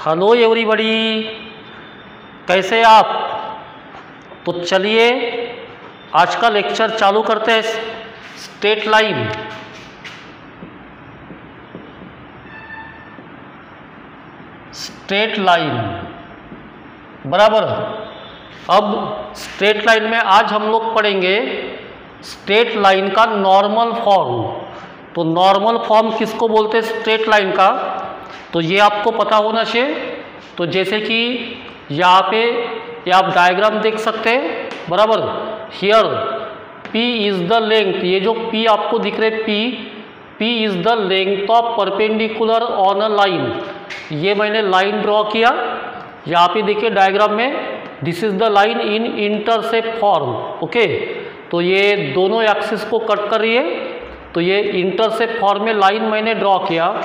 Hello everybody, कैसे आप। तो चलिए आज का लेक्चर चालू करते हैं। स्ट्रेट लाइन, स्ट्रेट लाइन बराबर। अब स्ट्रेट लाइन में आज हम लोग पढ़ेंगे स्ट्रेट लाइन का नॉर्मल फॉर्म। तो नॉर्मल फॉर्म किसको बोलते हैं स्ट्रेट लाइन का, तो ये आपको पता होना चाहिए। तो जैसे कि यहाँ पे ये आप डायग्राम देख सकते हैं बराबर। Here P is the length, ये जो P आपको दिख रहे P is the length of perpendicular on a line. ये मैंने लाइन ड्रॉ किया, यहाँ पे देखिए डायग्राम में this is the line in intercept form. Okay, तो ये दोनों एक्सिस को कट कर रही है, तो ये इंटरसेप्ट फॉर्म में लाइन मैंने ड्रॉ किया।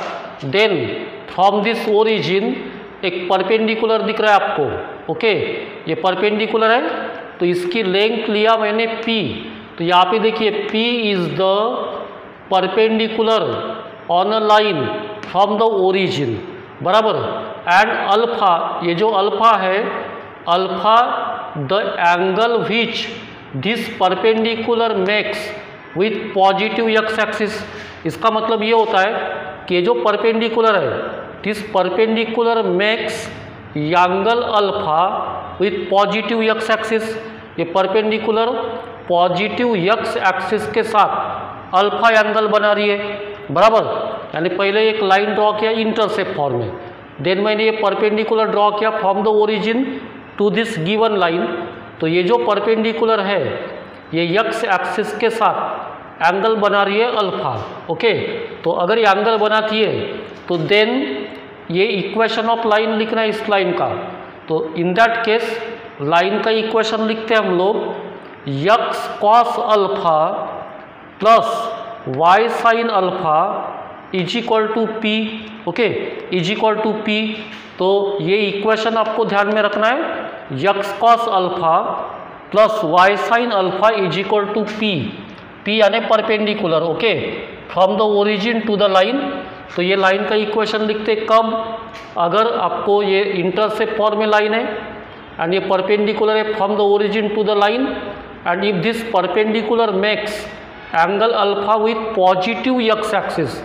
देन फ्रॉम दिस ओरिजिन एक परपेंडिकुलर दिख रहा है आपको। ओके, ये परपेंडिकुलर है, तो इसकी लेंथ लिया मैंने P। तो यहाँ पे देखिए P is the perpendicular on a line from the origin बराबर। एंड अल्फा, ये जो अल्फा है, alpha the angle which this perpendicular makes with positive x axis. इसका मतलब ये होता है कि ये जो परपेंडिकुलर है, this perpendicular makes angle alpha with positive x axis. ये परपेंडिकुलर पॉजिटिव एक्स एक्सिस के साथ अल्फा एंगल बना रही है बराबर। यानी पहले एक लाइन ड्रॉ किया इंटरसेप्ट फॉर्म में, देन मैंने ये परपेंडिकुलर ड्रॉ किया from the origin to this given line. तो ये जो परपेंडिकुलर है ये एक्स एक्सिस के साथ एंगल बना रही है अल्फा। ओके, तो अगर ये एंगल बनाती है तो देन ये इक्वेशन ऑफ लाइन लिखना है इस लाइन का। तो इन दैट केस लाइन का इक्वेशन लिखते हैं हम लोग, x cos alpha plus y sine alpha is equal to P. Okay, is equal to P. तो ये इक्वेशन आपको ध्यान में रखना है, x cos alpha plus y sine alpha is equal to P. P यानी perpendicular. Okay, from the origin to the line. तो ये लाइन का इक्वेशन लिखते कब, अगर आपको ये इंटरसेप्ट फॉर्म में लाइन है एंड ये परपेंडिकुलर है from the origin to the line, and if this perpendicular makes angle alpha with positive x axis.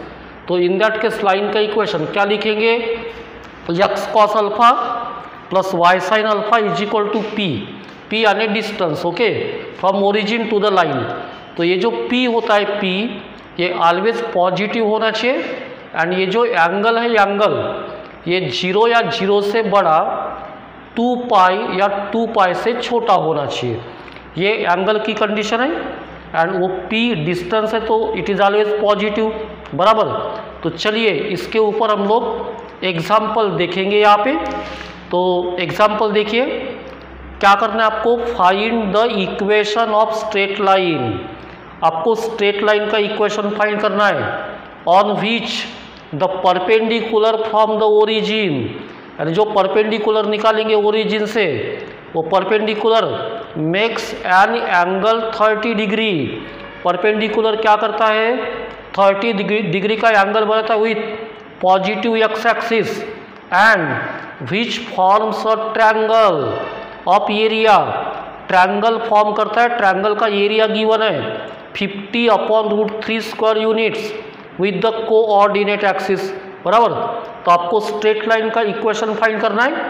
तो इन दैट केस लाइन का इक्वेशन क्या लिखेंगे, x cos alpha plus y sine alpha is equal to P. P यानी distance, okay, from origin to the line. तो ये जो P होता है P, ये ऑलवेज पॉजिटिव होना चाहिए। एंड ये जो एंगल है, एंगल ये 0 या 0 से बड़ा 2 पाई या 2 पाई से छोटा होना चाहिए। ये एंगल की कंडीशन है। एंड वो P डिस्टेंस है, तो इट इज़ ऑलवेज पॉजिटिव बराबर। तो चलिए इसके ऊपर हम लोग एग्जाम्पल देखेंगे यहाँ पे। तो एग्जाम्पल देखिए, क्या करना है आपको, find the equation of straight line. आपको स्ट्रेट लाइन का इक्वेशन फाइंड करना है on which the perpendicular from the origin. यानी जो परपेंडिकुलर निकालेंगे ओरिजिन से, वो perpendicular makes an angle 30 degree. Perpendicular क्या करता है, 30 डिग्री का एंगल बनाता है with positive x axis and which forms a triangle of area. Triangle form करता है, ट्रायंगल का एरिया गिवन है 50/√3 square units with the coordinate axis बराबर। तो आपको स्ट्रेट लाइन का इक्वेशन फाइंड करना है।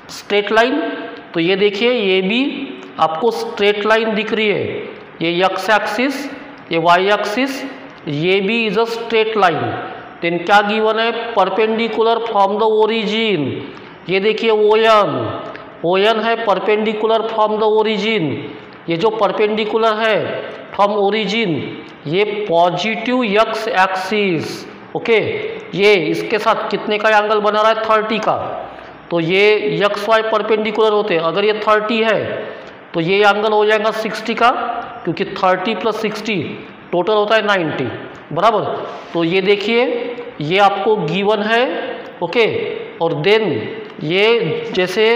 स्ट्रेट लाइन, तो ये देखिए ये भी आपको स्ट्रेट लाइन दिख रही है, ये एक्स एक्सिस, ये वाई एक्सिस, ये भी is a straight line. Then क्या गिवन है, परपेंडिकुलर फ्रॉम द ओरिजिन। ये देखिए ओ एन है परपेंडिकुलर फ्रॉम द ओरिजिन। ये जो परपेंडिकुलर है फ्रॉम ओरिजिन, ये पॉजिटिव एक्स एक्सिस। ओके, ये इसके साथ कितने का एंगल बना रहा है, 30 का। तो ये एक्स वाई परपेंडिकुलर होते हैं, अगर ये 30 है तो ये एंगल हो जाएगा 60 का, क्योंकि 30 + 60 टोटल होता है 90 बराबर। तो ये देखिए ये आपको गिवन है। ओके, और देन ये जैसे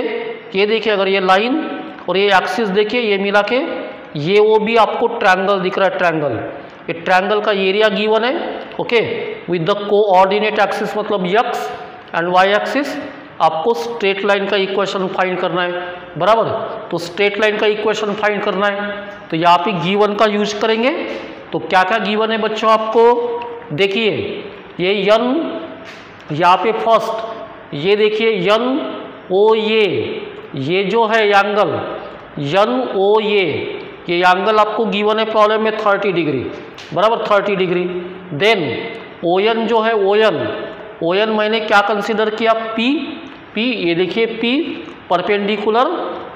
ये देखिए, अगर ये लाइन और ये एक्सिस देखिए, ये मिला के ये वो भी आपको ट्रायंगल दिख रहा है। ट्रायंगल, ये ट्रायंगल का एरिया गिवन है। Okay, with the coordinate axis मतलब एक्स एंड वाई एक्सिस, आपको स्ट्रेट लाइन का इक्वेशन फाइंड करना है, बराबर। तो स्ट्रेट लाइन का इक्वेशन फाइंड करना है तो यहाँ पे गिवन का यूज करेंगे। तो क्या क्या गिवन है बच्चों आपको, देखिए ये यन, यहाँ पे फर्स्ट ये देखिए यन ओ ये जो है एंगल यन ओ ये एंगल आपको गिवन है प्रॉब्लम में 30 डिग्री, बराबर 30 डिग्री। देन ओ एन जो है ओ एन मैंने क्या कंसिडर किया, पी ये देखिए P perpendicular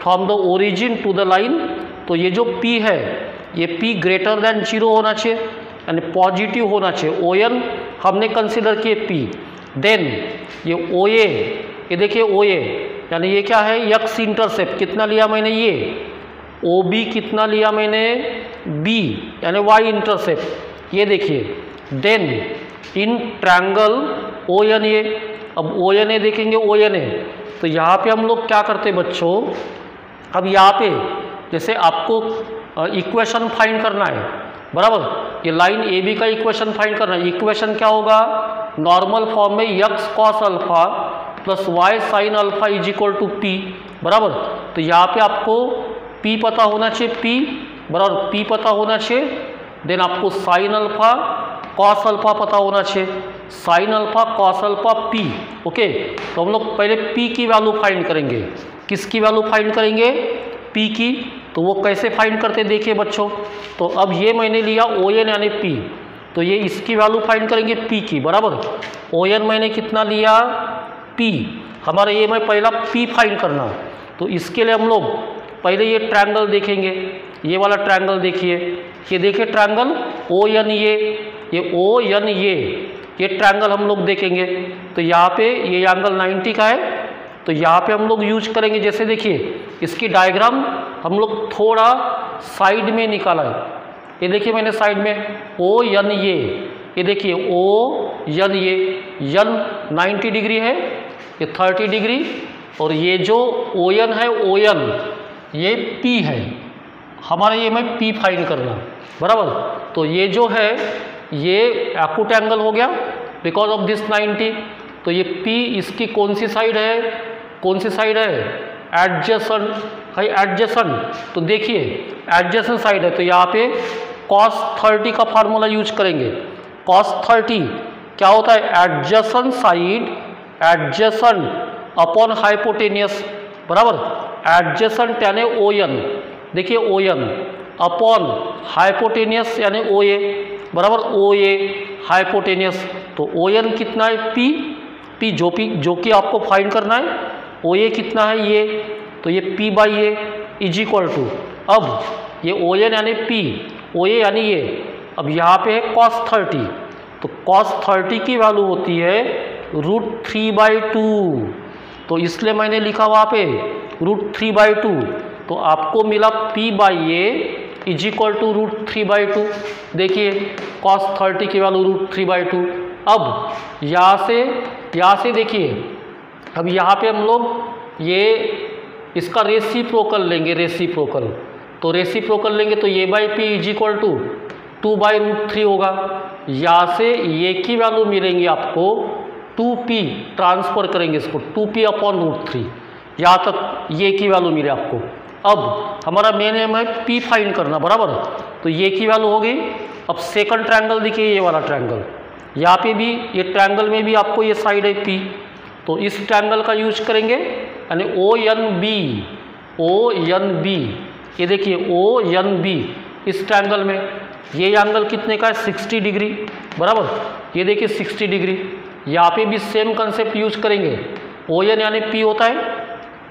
from the origin to the line. तो ये जो पी है ये पी ग्रेटर देन 0 होना चाहिए यानी पॉजिटिव होना चाहिए। ओ एन हमने कंसिडर किए पी। देन ये ओ ये देखिए ओ यानी ये क्या है, एक्स इंटरसेप्ट कितना लिया मैंने, ये ओ बी कितना लिया मैंने, बी यानी वाई इंटरसेप्ट ये देखिए। Then in triangle O N A, अब ओ एन ए देखेंगे ओ एन ए। तो यहाँ पे हम लोग क्या करते बच्चों, अब यहाँ पे जैसे आपको इक्वेशन फाइंड करना है, बराबर, ये लाइन ए बी का इक्वेशन फाइंड करना है। इक्वेशन क्या होगा, नॉर्मल फॉर्म में x cos alpha plus y sine alpha is equal to p, बराबर। तो यहाँ पे आपको पी पता होना चाहिए, पी बराबर पी पता होना चाहिए। देन आपको साइन अल्फा कॉस अल्फा पता होना चाहिए, sine alpha cos alpha P. Okay, तो हम लोग पहले पी की वैल्यू फाइंड करेंगे। किसकी वैल्यू फाइंड करेंगे, पी की। तो वो कैसे फाइंड करते देखिए बच्चों। तो अब ये मैंने लिया ओ एन यानी पी, तो ये इसकी वैल्यू फाइंड करेंगे पी की, बराबर। ओ एन मैंने कितना लिया, पी, हमारा ये मैं पहला पी फाइंड करना। तो इसके लिए हम लोग पहले ये ट्रायंगल देखेंगे, ये वाला ट्रायंगल देखिए, ये देखिए ट्रायंगल ओ एन ये ओ एन ये ट्रायंगल हम लोग देखेंगे। तो यहाँ पे ये एंगल 90 का है, तो यहाँ पे हम लोग यूज करेंगे, जैसे देखिए इसकी डायग्राम हम लोग थोड़ा साइड में निकाला है। ये देखिए मैंने साइड में ओ एन ये देखिए ओ एन ये एन 90 डिग्री है, ये 30 डिग्री, और ये जो ओ एन है ओ एन ये पी है हमारा, ये मैं पी फाइंड करना, बराबर। तो ये जो है ये एक्यूट एंगल हो गया बिकॉज ऑफ दिस 90। तो ये पी इसकी कौन सी साइड है, एडजेसेंट है, एडजेसेंट। तो देखिए एडजेसेंट साइड है, तो यहाँ पे cos 30 का फार्मूला यूज करेंगे। cos 30 क्या होता है, adjacent side adjacent upon hypotenuse, बराबर। एडजेसेंट यानी ओ एन, देखिए ओ एन अपॉन हाइपोटेनियस यानी ओ ए, बराबर ओ ए हाइपोटेनियस। तो ओ एन कितना है, पी जो कि आपको फाइंड करना है। ओ ए कितना है, ये, तो ये p by a is equal to, अब ये ओ एन यानी पी, ओ ए यानी ये, अब यहाँ पे है cos 30। तो cos 30 की वैल्यू होती है √3/2। तो इसलिए मैंने लिखा वहाँ पे √3/2। तो आपको मिला p by a is equal to √3/2। देखिए cos 30 की वैल्यू √3/2। अब यहाँ से देखिए, अब यहाँ पे हम लोग ये इसका रेसिप्रोकल लेंगे, रेसिप्रोकल। तो रेसिप्रोकल लेंगे तो ये by p is equal to 2/√3 होगा। यहाँ से ये की वैल्यू मिलेंगी आपको 2p, ट्रांसफर करेंगे इसको 2p अपॉन √3, यहाँ तक ये की वैल्यू मिले आपको। अब हमारा मेन एम है p फाइंड करना, बराबर। तो ये की वैल्यू हो गई। अब सेकंड ट्रायंगल देखिए, ये वाला ट्रायंगल, यहाँ पे भी ये ट्रायंगल में भी आपको ये साइड है p, तो इस ट्रायंगल का यूज करेंगे यानी ओ एन बी, ये देखिए ओ एन बी। इस ट्रायंगल में ये एंगल कितने का है, 60 डिग्री, बराबर। ये देखिए 60 डिग्री। यहाँ पे भी सेम कंसेप्ट यूज करेंगे, ओ एन यानी पी होता है,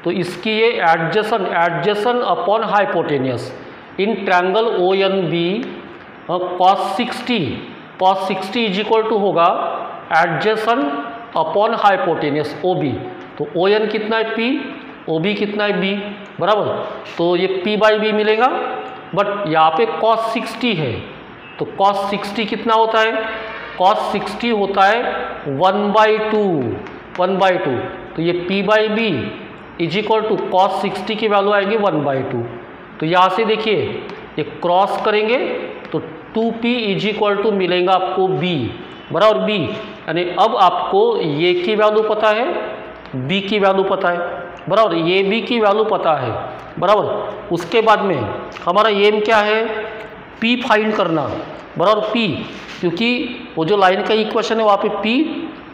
तो इसकी ये adjacent upon hypotenuse in triangle O N B cos 60 is equal to होगा adjacent upon hypotenuse O B. तो ओ एन कितना है पी, ओ बी कितना है बी, बराबर। तो ये p बाई बी मिलेगा, बट यहाँ पे cos 60 है, तो cos 60 कितना होता है, cos 60 होता है 1/2। तो ये p by b is equal to cos 60 की वैल्यू आएगी 1/2। तो यहाँ से देखिए ये क्रॉस करेंगे तो 2p इज इक्वल टू मिलेगा आपको b, बराबर b। यानी अब आपको ये की वैल्यू पता है, बी की वैल्यू पता है, बराबर, ये बी की वैल्यू पता है, बराबर। उसके बाद में हमारा एम क्या है, पी फाइंड करना, बराबर, पी, क्योंकि वो जो लाइन का इक्वेशन है वहाँ पे पी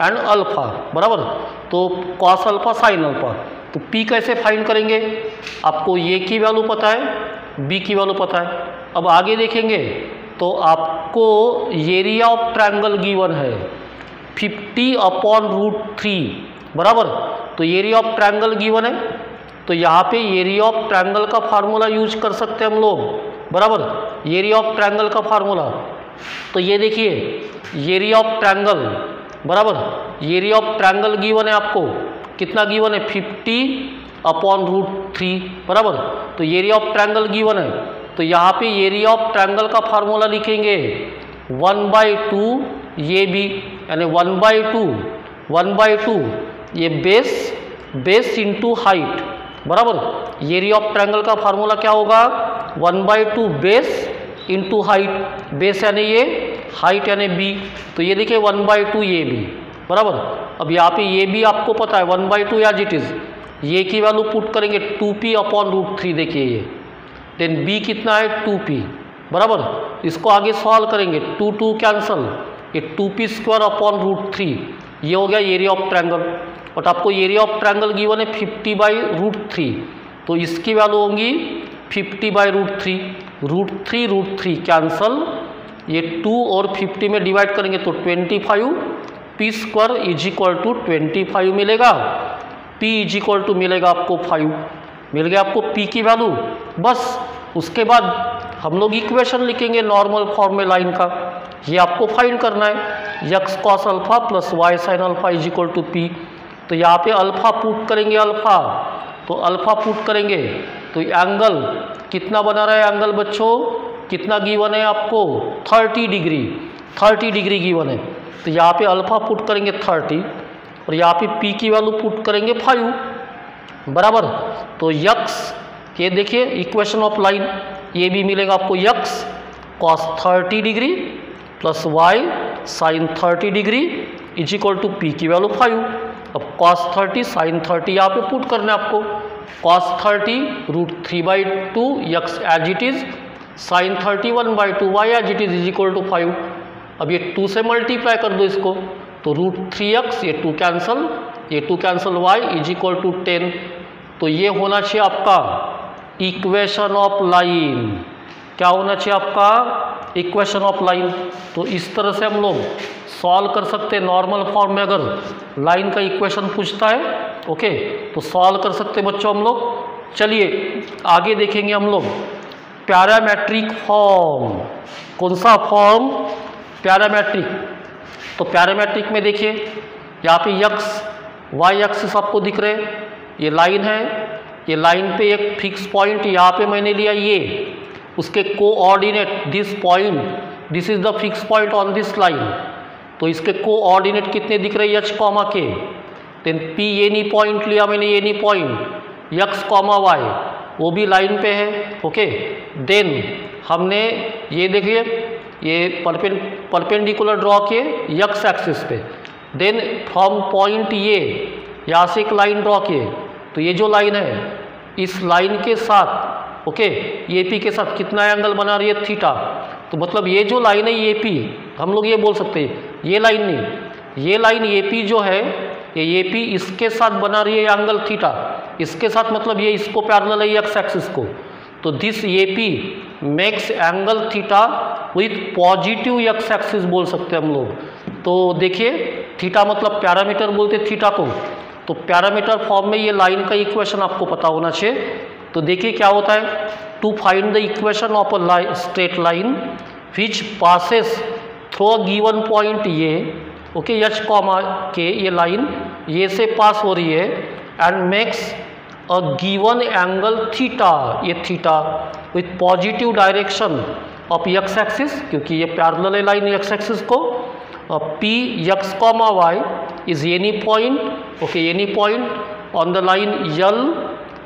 एंड अल्फा, बराबर, तो कॉस अल्फा साइन अल्फा, तो पी कैसे फाइंड करेंगे, आपको ये की वैल्यू पता है, बी की वैल्यू पता है। अब आगे देखेंगे तो आपको एरिया ऑफ ट्रायंगल गिवन है 50/√3, बराबर, तो एरिया ऑफ ट्रायंगल गिवन है, तो यहाँ पे एरिया ऑफ ट्रायंगल का फार्मूला यूज कर सकते हैं हम लोग, बराबर, एरिया ऑफ ट्रायंगल का फार्मूला। तो ये देखिए एरिया ऑफ ट्रायंगल, बराबर, एरिया ऑफ ट्रायंगल गिवन है, आपको कितना गिवन है, 50/√3, बराबर, तो एरिया ऑफ ट्रायंगल गिवन है, तो यहाँ पे एरिया ऑफ ट्रायंगल का फार्मूला लिखेंगे 1/2 ये भी, यानी 1/2 ये बेस इंटू हाइट, बराबर, एरिया ऑफ ट्रायंगल का फार्मूला क्या होगा, 1/2 बेस इंटू हाइट, बेस यानी ये, हाइट यानी बी, तो ये देखिए 1/2 ये बी, बराबर। अब यहाँ पे ये भी आपको पता है 1/2 एज इट इज़, ये की वैल्यू पुट करेंगे 2p/√3, देखिए ये, देन बी कितना है 2p, बराबर, इसको आगे सॉल्व करेंगे, 2 कैंसल, ये 2p² ये हो गया एरिया ऑफ ट्रायंगल। और आपको एरिया ऑफ ट्रायंगल गिवन है 50/√3, तो इसकी वैल्यू होंगी 50/√3, √3 कैंसल, ये 2 और 50 में डिवाइड करेंगे तो 25, p² = 25 मिलेगा, p = मिलेगा आपको 5, मिल गया आपको p की वैल्यू। बस उसके बाद हम लोग इक्वेशन लिखेंगे नॉर्मल फॉर्म में लाइन का, ये आपको फाइंड करना है, x cos alpha plus y sin alpha = p, तो यहाँ पे अल्फा पुट करेंगे, अल्फा, तो अल्फा पुट करेंगे तो एंगल कितना बना रहा है, एंगल बच्चों कितना गिवन है आपको, 30 डिग्री गिवन है, तो यहाँ पे अल्फा पुट करेंगे 30 और यहाँ पे p की वैल्यू पुट करेंगे 5, बराबर। तो x, ये देखिए इक्वेशन ऑफ लाइन, ये भी मिलेगा आपको x cos 30 degree plus y sin 30 degree = p की वैल्यू 5। अब cos 30 sin 30 यहाँ पे पुट करना है आपको, cos 30 √3/2 x as it is, sin 30 1/2 y as it is = 5। अब ये 2 से मल्टीप्लाई कर दो इसको, तो √3x, ये 2 कैंसल, ये 2 कैंसल, y = 10, तो ये होना चाहिए आपका इक्वेशन ऑफ लाइन। क्या होना चाहिए आपका, इक्वेशन ऑफ लाइन। तो इस तरह से हम लोग सॉल्व कर सकते हैं नॉर्मल फॉर्म में, अगर लाइन का इक्वेशन पूछता है, ओके, तो सॉल्व कर सकते हैं बच्चों हम लोग। चलिए आगे देखेंगे हम लोग पैरामेट्रिक फॉर्म। कौन सा फॉर्म, पैरामेट्रिक। तो पैरामेट्रिक में देखिए यहाँ पे x y एक्सिस आपको दिख रहे, ये लाइन है, ये लाइन पे एक फिक्स पॉइंट यहाँ पे मैंने लिया, ये उसके coordinate, this point, this is the fix point on this line, तो इसके कोऑर्डिनेट कितने दिख रहे, h, k, then p any point लिया मैंने, एनी पॉइंट x, y, वो भी लाइन पे है, ओके। देन हमने ये देखिए ये परपेंडिकुलर ड्रॉ किए x एक्सिस पे, देन फ्रॉम पॉइंट ये यहाँ से एक लाइन ड्रॉ किए, तो ये जो लाइन है इस लाइन के साथ, ओके, ये पी के साथ कितना एंगल बना रही है, थीटा। तो मतलब ये जो लाइन है ये पी, हम लोग ये बोल सकते हैं, ये लाइन नहीं, ये लाइन ये पी जो है, ये पी इसके साथ बना रही है एंगल थीटा, इसके साथ मतलब ये इसको पैरेलल है एक्स एक्सिस को, तो this A P makes angle theta with positive x axis बोल सकते हैं हम लोग। तो देखिए थीटा मतलब पैरामीटर बोलते थीटा को, तो पैरामीटर फॉर्म में ये लाइन का इक्वेशन आपको पता होना चाहिए। तो देखिए क्या होता है, to find the equation of a straight line which passes through a given point ये, ओके, h, k, ये लाइन ये से पास हो रही है and makes a given angle theta, ये theta with positive direction of x axis, क्योंकि ये पैरेलल है लाइन एक्स एक्सिस को, p x, y is any point, okay, any point on the line l,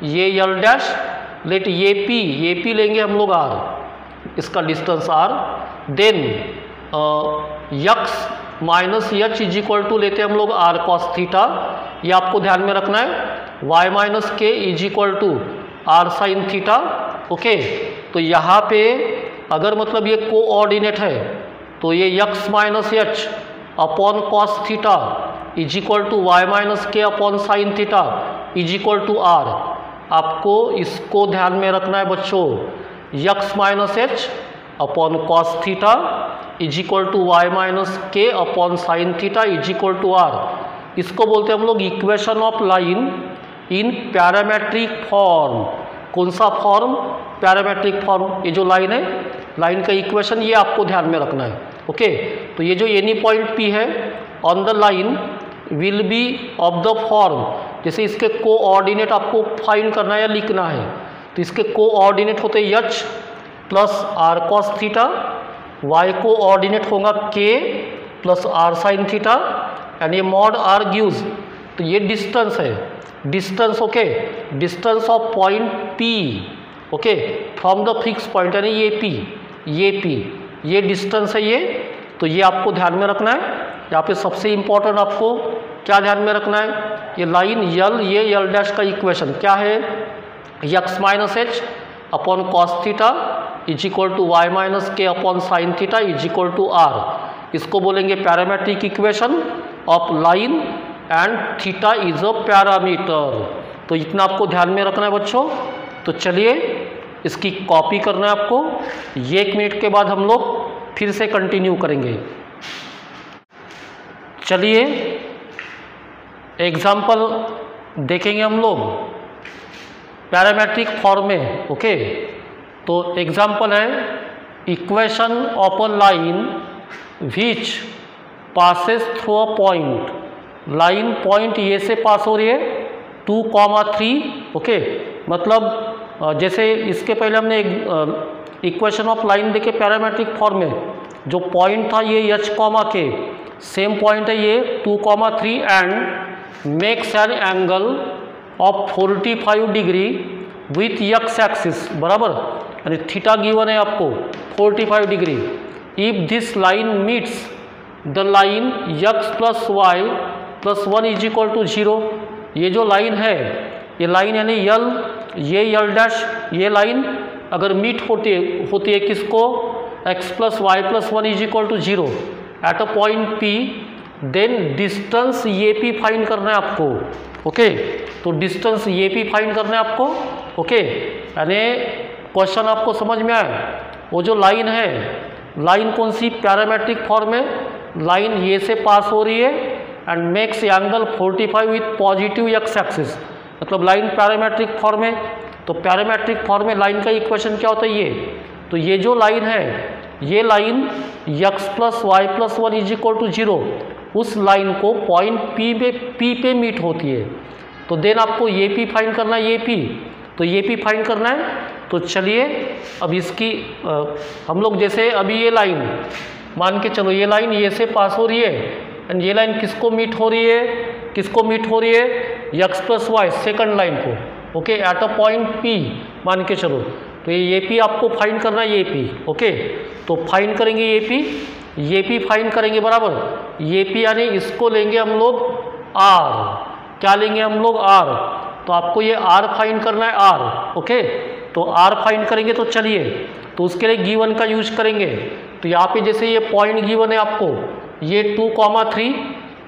ये l dash, let ये p लेंगे हम लोग r, इसका distance r, then x minus h is equal to लेते हैं हम लोग r cos थीटा, ये आपको ध्यान में रखना है। y minus k is equal to r sine theta. Okay, तो यहाँ पे अगर मतलब ये कोऑर्डिनेट है तो ये x minus h upon cos theta is equal to y minus k upon sine theta is equal to r. आपको इसको ध्यान में रखना है बच्चों, x minus h upon cos theta is equal to y minus k upon sine theta is equal to r. इसको बोलते हैं हम लोग equation of line in parametric form. कौन सा फॉर्म? Parametric form. ये जो लाइन है, लाइन का इक्वेशन, ये आपको ध्यान में रखना है। ओके, तो ये जो एनी पॉइंट P है on the line will be of the form, जैसे इसके कोऑर्डिनेट आपको फाइंड करना है या लिखना है, तो इसके कोऑर्डिनेट होते हैं h plus r cos theta, y coordinate होगा k plus r sine theta, and ये मॉड r गिव्स, तो ये डिस्टेंस है, distance. Okay, distance of point P, okay, from the fix point, यानी ये P, ये डिस्टेंस है ये। तो ये आपको ध्यान में रखना है। यहाँ पे सबसे इम्पोर्टेंट आपको क्या ध्यान में रखना है, ये लाइन यल, ये यल डैश का इक्वेशन क्या है, x minus h upon cos theta is equal to y minus k upon sine theta is equal to r. इसको बोलेंगे parametric equation of line and theta is a parameter. तो इतना आपको ध्यान में रखना है बच्चों। तो चलिए इसकी कॉपी करना है आपको। 1 मिनट के बाद हम लोग फिर से कंटिन्यू करेंगे। चलिए एग्जाम्पल देखेंगे हम लोग पैरामेट्रिक फॉर्म में। ओके, तो एग्जाम्पल है equation of a line which passes through a point. Line point A से पास हो रही है 2,3। ओके, मतलब जैसे इसके पहले हमने इक्वेशन ऑफ लाइन देखे पैरामेट्रिक फॉर्म में, जो पॉइंट था ये h comma k, same point है ये 2,3 and makes an angle of 45 degree with x axis, बराबर, यानी थीटा गिवन है आपको 45 degree. If this line meets the line x plus y plus 1 is equal to 0। ये जो लाइन है, ये लाइन यानी यल, ये यल डैश, ये लाइन अगर मीट होती है किसको, x plus y plus 1 is equal to 0 at a point P, then distance ये P फाइंड करना है आपको। ओके, तो डिस्टेंस ये P फाइंड करना है आपको। ओके, यानी क्वेश्चन आपको समझ में आया। वो जो लाइन है, लाइन कौन सी, पैरामेट्रिक फॉर्म में, लाइन ये से पास हो रही है and makes angle 45 with positive x axis, मतलब लाइन पैरामेट्रिक फॉर्म में। तो पैरामेट्रिक फॉर्म में लाइन का इक्वेशन क्या होता है ये, तो ये जो लाइन है, ये line x plus y plus 1 is equal to 0, उस लाइन को पॉइंट P पे मीट होती है। तो देन आपको ये P फाइंड करना है, ये P, तो ये P फाइंड करना है। तो चलिए अब इसकी हम लोग जैसे अभी ये लाइन मान के चलो, ये लाइन ये से पास हो रही है एंड ये लाइन किसको मीट हो रही है, किसको मीट हो रही है, x plus y, second line को। Okay, at a point P मान के चलो, तो ये P आपको फाइंड करना है, ये P। ओके, तो फाइंड करेंगे ये P फाइंड करेंगे, बराबर। ये P यानी इसको लेंगे हम लोग R, क्या लेंगे हम लोग R, तो आपको ये R फाइंड करना है, R। ओके, तो R फाइंड करेंगे। तो चलिए, तो उसके लिए गिवन का यूज करेंगे। तो यहाँ पे जैसे ये पॉइंट गिवन है आपको, ये 2,3,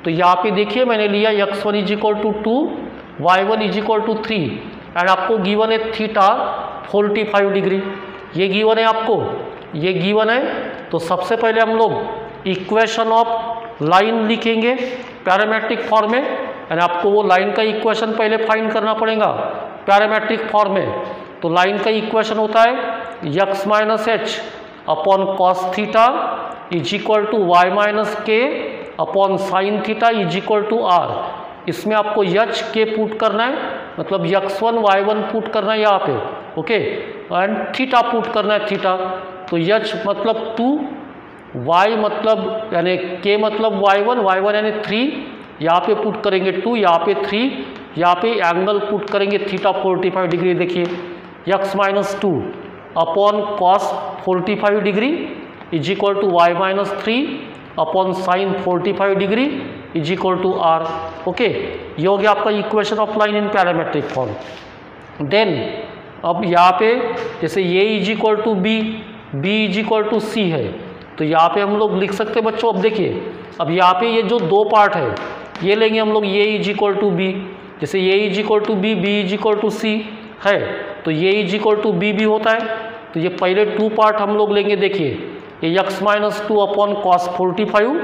तो यहाँ पे देखिए मैंने लिया x1 is equal to 2, y1 is equal to 3 and आपको गिवन है थीटा 45 डिग्री, ये गिवन है आपको, ये गिवन है। तो सबसे पहले हम लोग इक्वेशन ऑफ लाइन लिखेंगे पैरामेट्रिक फॉर्म में, यानी आपको वो लाइन का इक्वेशन पहले फाइंड करना पड़ेगा पैरामेट्रिक फॉर्म में। तो लाइन का इक्वेशन होता है x minus h upon cos theta is equal to y minus k upon sine theta is equal to r. इसमें आपको h के पुट करना है, मतलब x1 y1 पुट करना है यहाँ पे। ओके, एंड थीटा पुट करना है, थीटा। तो h मतलब 2, y मतलब यानी k मतलब y1 यानी 3, यहाँ पे पुट करेंगे 2, यहाँ पे 3, यहाँ पे एंगल पुट करेंगे थीटा 45 डिग्री। देखिए x minus 2 upon cos 45 degree is equal to y minus 3 upon sine 45 degree is equal to r. Okay, ये हो गया आपका equation of line in parametric form. Then अब यहाँ पे जैसे ये is equal to b, b is equal to c है, तो यहाँ पे हम लोग लिख सकते हैं बच्चों। अब देखिए, अब यहाँ पे ये जो दो पार्ट है ये लेंगे हम लोग, ये इज इक्वल टू बी, जैसे ये is equal to b, b is equal to c है, तो ये इज इक्वल टू बी भी होता है। तो ये पहले टू पार्ट हम लोग लेंगे। देखिए ये x minus two upon cos 45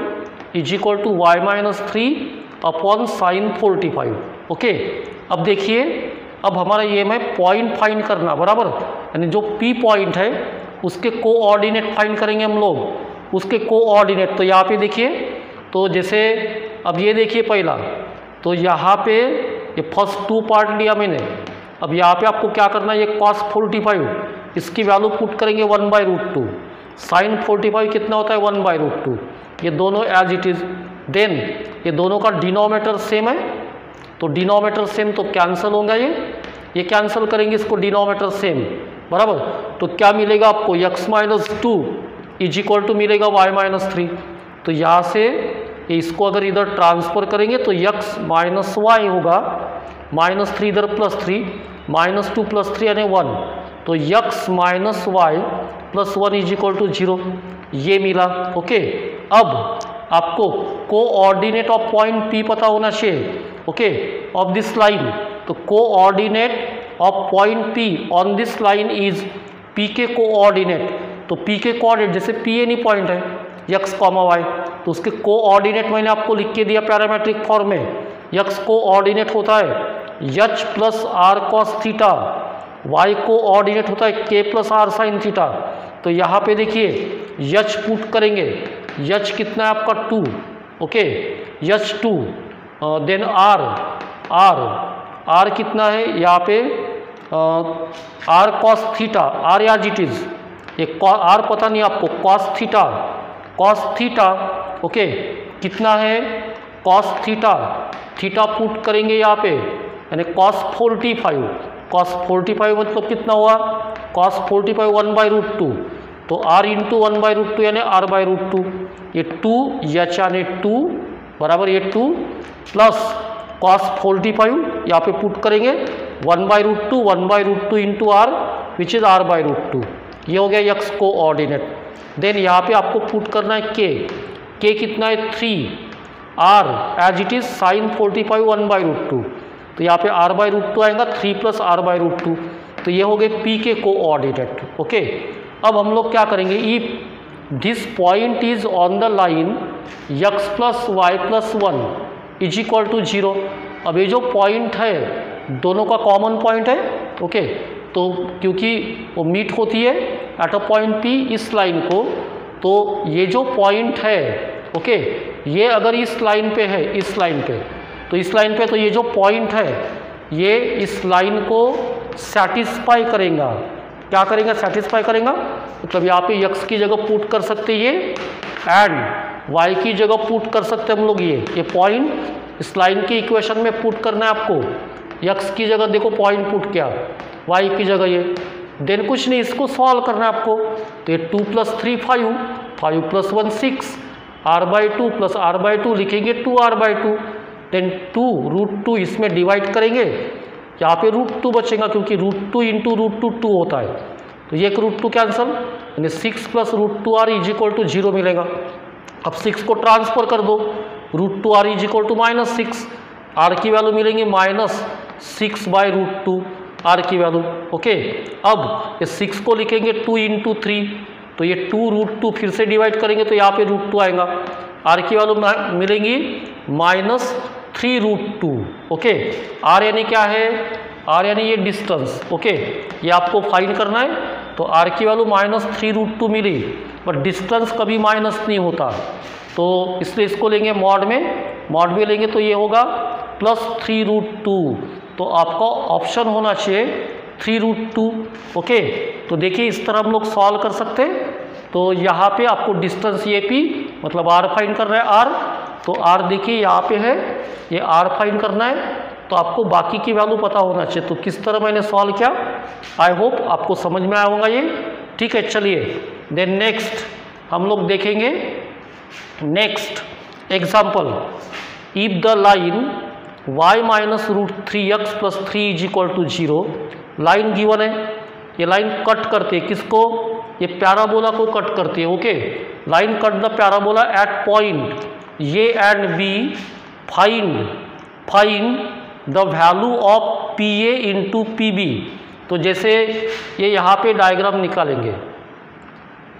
is equal to y minus 3 upon sine 45। Okay, अब देखिए, अब हमारा ये में पॉइंट फाइंड करना बराबर, यानी जो P पॉइंट है उसके कोऑर्डिनेट फाइंड करेंगे हम लोग, उसके कोऑर्डिनेट। तो यहाँ पे देखिए, तो जैसे अब ये देखिए पहला, तो यहाँ पे ये फर्स्ट टू पार्ट लिया मैंने। अब यहाँ पे आपको क्या करना है, ये cos 45 इसकी वैल्यू पुट करेंगे 1/√2, साइन 45 कितना होता है 1/√2, ये दोनों एज इट इज़। देन ये दोनों का डिनोमिनेटर सेम है, तो डिनोमिनेटर सेम तो कैंसिल होगा, ये कैंसिल करेंगे इसको, डिनोमिनेटर सेम बराबर। तो क्या मिलेगा आपको, x minus 2 is equal to मिलेगा y माइनस 3। तो यहाँ से इसको अगर इधर ट्रांसफर करेंगे तो x माइनस वाई होगा, माइनस 3 इधर प्लस 3, माइनस 2 प्लस 3 यानी 1, तो x minus y plus 1 is equal to 0, ये मिला। ओके, अब आपको कोऑर्डिनेट ऑफ पॉइंट P पता होना चाहिए। ओके, ऑफ दिस लाइन, तो coordinate of point P on this line is P के कोऑर्डिनेट, तो P के कोऑर्डिनेट जैसे P एनी पॉइंट है x कॉमा वाई, तो उसके कोऑर्डिनेट मैंने आपको लिख के दिया पैरामेट्रिक फॉर्म में। x कोऑर्डिनेट होता है h plus r cos theta, y coordinate होता है k plus r sine theta. तो यहाँ पे देखिए h पुट करेंगे, h कितना है आपका 2, ओके, h 2, देन r कितना है यहाँ पे r cos theta, r as it is, ये r पता नहीं आपको, कॉस थीटा, ओके, कितना है कॉस थीटा, थीटा पुट करेंगे यहाँ पे, यानी कॉस 45 मतलब कितना हुआ, कॉस 45 1/√2, तो r इंटू 1/√2 यानी r/√2, ये 2h यानी 2 बराबर, ये 2 प्लस कॉस 45 यहाँ पे पुट करेंगे 1/√2 into r which is r/√2, ये हो गया x कोऑर्डिनेट। देन यहाँ पे आपको पुट करना है k कितना है 3, r as it is sine 45 1/√2, तो यहाँ पे r/√2 आएगा, 3 प्लस r/√2, तो ये हो गए P के कोऑर्डिनेट। ओके, अब हम लोग क्या करेंगे, if this point is on the line x plus y plus 1 is equal to 0। अब ये जो पॉइंट है दोनों का कॉमन पॉइंट है। ओके, तो क्योंकि वो मीट होती है एट अ पॉइंट P इस लाइन को, तो ये जो पॉइंट है, ओके, ये अगर इस लाइन पे है, इस लाइन पे, तो इस लाइन पे, तो ये जो पॉइंट है ये इस लाइन को सेटिस्फाई करेगा। क्या करेगा, सेटिस्फाई करेगा, मतलब यहाँ पे x की जगह पुट कर सकते ये, एंड y की जगह पुट कर सकते हम लोग ये पॉइंट इस लाइन की इक्वेशन में पुट करना है आपको। x की जगह देखो पॉइंट पुट किया, y की जगह ये, देन कुछ नहीं, इसको सॉल्व करना है आपको। तो ये 2 plus 3 5 plus 1 6, r/2 plus r/2 लिखेंगे 2r/2, देन 2√2 इसमें डिवाइड करेंगे, यहाँ पे √2 बचेगा क्योंकि √2 इंटू √2 2 होता है, तो ये एक √2 कैंसल, यानी 6 plus √2r is equal to 0 मिलेगा। अब 6 को ट्रांसफर कर दो, √2r is equal to -6, r की वैल्यू मिलेंगी -6/√2 r की वैल्यू। ओके, अब ये 6 को लिखेंगे 2 इंटू 3, तो ये 2√2 फिर से डिवाइड करेंगे तो यहाँ पे √2 आएगा, r की वैल्यू मिलेंगी -3√2। ओके, r यानी क्या है, r यानी ये डिस्टेंस। ओके, ये आपको फाइंड करना है, तो r की वैल्यू -3√2 मिली, बट डिस्टेंस कभी माइनस नहीं होता, तो इसलिए इसको लेंगे मॉड में लेंगे तो ये होगा +3√2, तो आपका ऑप्शन होना चाहिए 3√2। ओके, तो देखिए इस तरह हम लोग सॉल्व कर सकते हैं। तो यहाँ पे आपको डिस्टेंस ये P मतलब r फाइंड कर रहा है r, तो r देखिए यहाँ पे है, ये r फाइंड करना है, तो आपको बाकी की वैल्यू पता होना चाहिए। तो किस तरह मैंने सॉल्व किया, आई होप आपको समझ में आया होगा ये। ठीक है, चलिए देन नेक्स्ट हम लोग देखेंगे next example. If the line y minus root 3x plus 3 is equal to 0, line given है, ये लाइन कट करती है किसको, ये पैराबोला को कट करती है। Okay, line cut the parabola at point A and B, find the value of P A into P B. तो जैसे ये यहाँ पे डायग्राम निकालेंगे,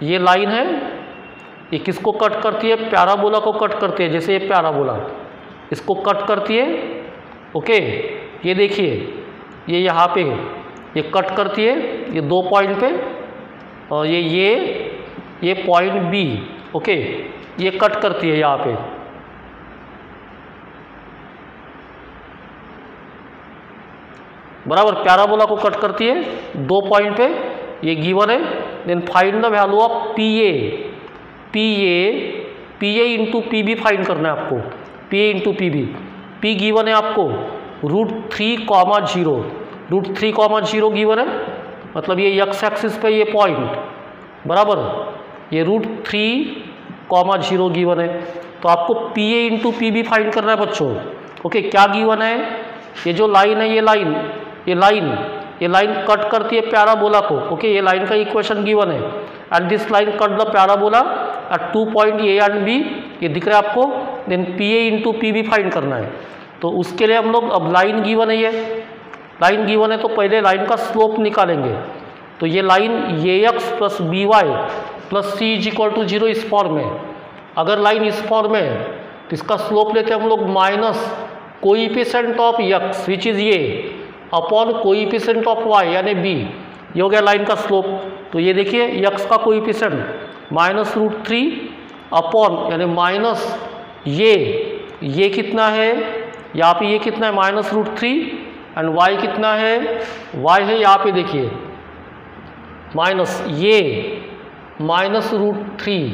ये लाइन है, ये किसको कट करती है, पैराबोला को कट करती है। जैसे ये पैराबोला इसको कट करती है। ओके, ये देखिए ये यहाँ पे ये कट करती है, ये 2 पॉइंट पे, और ये पॉइंट बी। ओके, ये कट करती है यहाँ पे, बराबर, पैराबोला को कट करती है 2 पॉइंट पे, ये गिवन है। Then find the value of P A into P B find करना है आपको, P A into P B. P given है आपको √3,0, √3,0 गिवन है, मतलब ये एक्स एक्सिस पे ये पॉइंट, बराबर, ये √3,0 गिवन है। तो आपको P A into P B find करना है बच्चों। ओके, क्या गिवन है, ये जो लाइन है, ये लाइन कट करती है पैराबोला को। ओके, ये लाइन का इक्वेशन गिवन है, and this line cut the parabola at 2 point A and B, ये दिख रहा है आपको। Then P A into P B find करना है। तो उसके लिए हम लोग, अब लाइन गिवन है, ये लाइन गिवन है, तो पहले लाइन का स्लोप निकालेंगे। तो ये line a x plus b y plus c is equal to 0 इस फॉर्म में। अगर लाइन इस फॉर्म में है तो इसका स्लोप लेते हैं हम लोग minus coefficient of x which is ये अपॉन कोइफिशिएंट ऑफ वाई यानी बी, ये हो गया लाइन का स्लोप। तो ये देखिए एक्स का कोइफिशिएंट -√3 अपॉन यानी माइनस ये कितना है, यहाँ पे ये कितना है -√3, एंड वाई कितना है, वाई है यहाँ पे देखिए माइनस ये -√3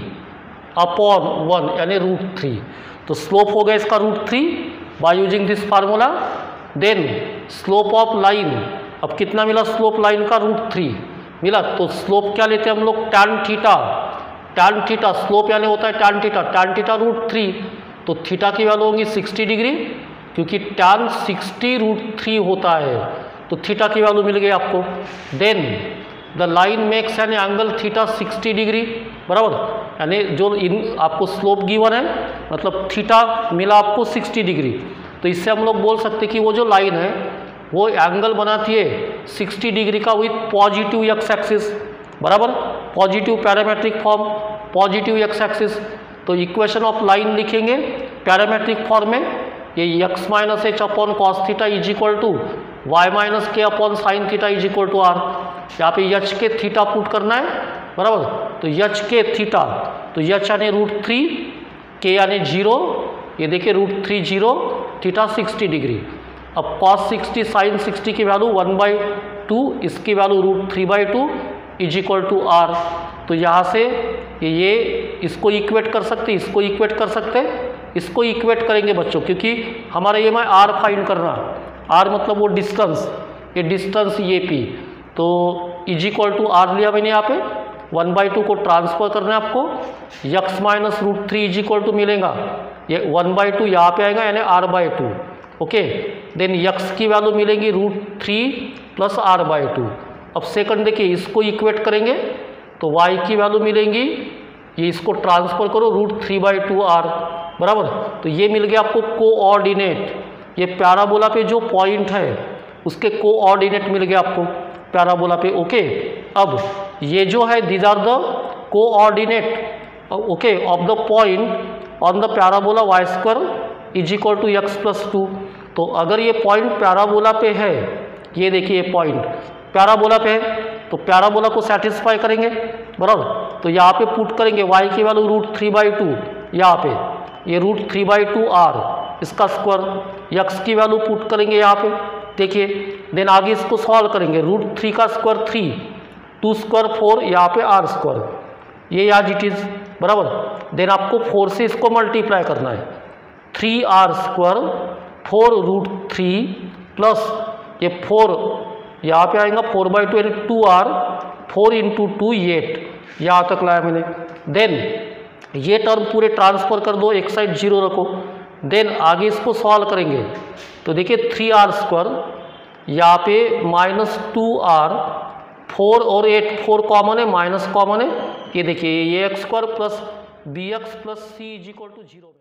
अपॉन 1 यानी √3। तो स्लोप हो गया इसका √3 by using this formula. Then slope of line, अब कितना मिला स्लोप लाइन का, √3 मिला। तो स्लोप क्या लेते हैं हम लोग, tan थीटा, स्लोप यानी होता है tan थीटा √3, तो थीटा की वैल्यू होगी 60 डिग्री, क्योंकि tan 60 √3 होता है, तो थीटा की वैल्यू मिल गई आपको। Then the line makes an angle theta 60 degree, बराबर, यानी जो आपको स्लोप गिवन है, मतलब थीटा मिला आपको 60 डिग्री। तो इससे हम लोग बोल सकते कि वो जो लाइन है वो एंगल बनाती है 60 डिग्री का विथ पॉजिटिव एक्स एक्सिस, बराबर, positive parametric form, positive x axis. तो इक्वेशन ऑफ लाइन लिखेंगे पैरामेट्रिक फॉर्म में, ये x minus h upon cos theta is equal to y minus k upon sine theta is equal to r. यहाँ पे h के theta put करना है, बराबर, तो h के थीटा, तो h यानी √3, k यानी 0, ये देखिए √3 0, थीटा 60 डिग्री। अब cos 60 साइन 60 की वैल्यू 1/2, इसकी value √3/2 is equal to r. तो यहाँ से ये इसको इक्वेट कर सकते, इसको इक्वेट कर सकते, इसको इक्वेट करेंगे बच्चों, क्योंकि हमारा ये मैं आर फाइंड करना, आर मतलब वो डिस्टेंस, ये डिस्टेंस ये पी, तो इज इक्वल टू आर लिया मैंने यहाँ पे, 1/2 को ट्रांसफर करना है आपको, x minus √3 is equal to मिलेगा, ये 1/2 यहाँ पे आएगा यानी r/2। ओके, देन x की वैल्यू मिलेगी √3 प्लस r/2। अब सेकंड देखिए, इसको इक्वेट करेंगे तो y की वैल्यू मिलेंगी, ये इसको ट्रांसफर करो √3/2r, बराबर, तो ये मिल गया आपको कोऑर्डिनेट, ये पैराबोला पे जो पॉइंट है उसके कोऑर्डिनेट मिल गया आपको पैराबोला पे। ओके, अब ये जो है these are the coordinate okay of the point on the parabola y² is equal to x plus 2। तो अगर ये पॉइंट पैराबोला पे है, ये देखिए ये पॉइंट पैराबोला पे है, तो पैराबोला को सेटिस्फाई करेंगे, बराबर, तो यहाँ पे पुट करेंगे y की वैल्यू √3/2, यहाँ पे ये √3/2r इसका स्क्वायर, x की वैल्यू पुट करेंगे यहाँ पे, देखिए, देन आगे इसको सॉल्व करेंगे, √3 का स्क्वायर 3, 2 स्क्वायर 4, यहाँ पे r², ये आज इट इज़, बराबर। देन आपको 4 से इसको मल्टीप्लाई करना है, 3r², 4√3 प्लस ये 4 यहाँ पे आएगा 4/2 यानी 2r, 4 × 2 8, यहाँ तक लाया मैंने। देन ये टर्म पूरे ट्रांसफर कर दो, एक साइड 0 रखो, देन आगे इसको सॉल्व करेंगे तो देखिए 3r², यहाँ पे -2r, 4 और 8, 4 कॉमन है, माइनस कॉमन है, ये देखिए ये x² + bx + c = 0।